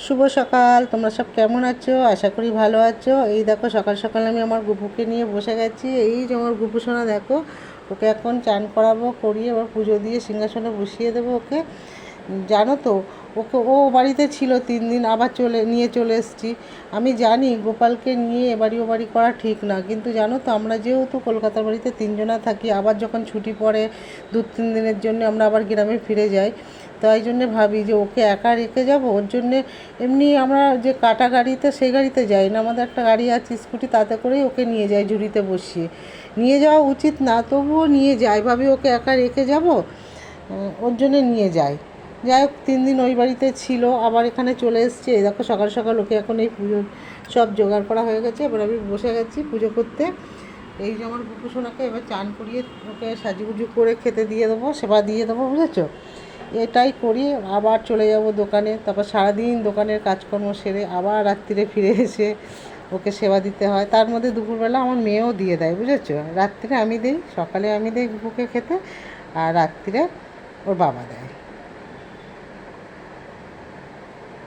শুভ সকাল। তোমরা সব কেমন আছো? আশা করি ভালো আছো। এই দেখো সকাল সকাল আমি আমার গুপুকে নিয়ে বসে গেছি। এই যে আমার গুপু সোনা দেখো, ওকে এখন চান করাবো, করিয়ে এবার পুজো দিয়ে সিংহাসনে বসিয়ে দেবো ওকে। জানো তো, ও বাড়িতে ছিল 3 দিন, আবার নিয়ে চলে এসেছি। আমি জানি গোপালকে নিয়ে এবাড়ি ও বাড়ি করা ঠিক না, কিন্তু জানো তো আমরা যেহেতু কলকাতার বাড়িতে 3 জনা থাকি, আবার যখন ছুটি পড়ে 2-3 দিনের জন্য আমরা আবার গ্রামে ফিরে যাই। তাই জন্যে ভাবি যে ওকে একা রেখে যাব। ওর জন্যে এমনি আমরা যে কাটা গাড়িতে, সেই গাড়িতে যাই না, আমাদের একটা গাড়ি আছে স্কুটি, তাতে করেই ওকে নিয়ে যাই ঝুড়িতে বসিয়ে। নিয়ে যাওয়া উচিত না, তবুও নিয়ে যাই, ভাবি ওকে একা রেখে যাব, ওর জন্যে নিয়ে যাই। যাই হোক, 3 দিন ওই বাড়িতে ছিল, আবার এখানে চলে এসছে। এই দেখো সকাল সকাল ওকে এখন এই পুজোর সব জোগাড় করা হয়ে গেছে, এবার আমি বসে গেছি পুজো করতে। এই যে আমার বুকু সোনাকে এবার চান করিয়ে ওকে সাজুগুজু করে খেতে দিয়ে দেবো, সেবা দিয়ে দেবো, বুঝেছো? এটাই করি। আবার চলে যাব দোকানে, তারপর সারাদিন দোকানের কাজকর্ম সেরে আবার রাত্রিরে ফিরে এসে ওকে সেবা দিতে হয়। তার মধ্যে দুপুরবেলা আমার মেয়েও দিয়ে দেয়, বুঝেছো? রাত্রিরে আমি দিই, সকালে আমি দিই বুকুকে খেতে, আর রাত্রিরে ওর বাবা দেয়।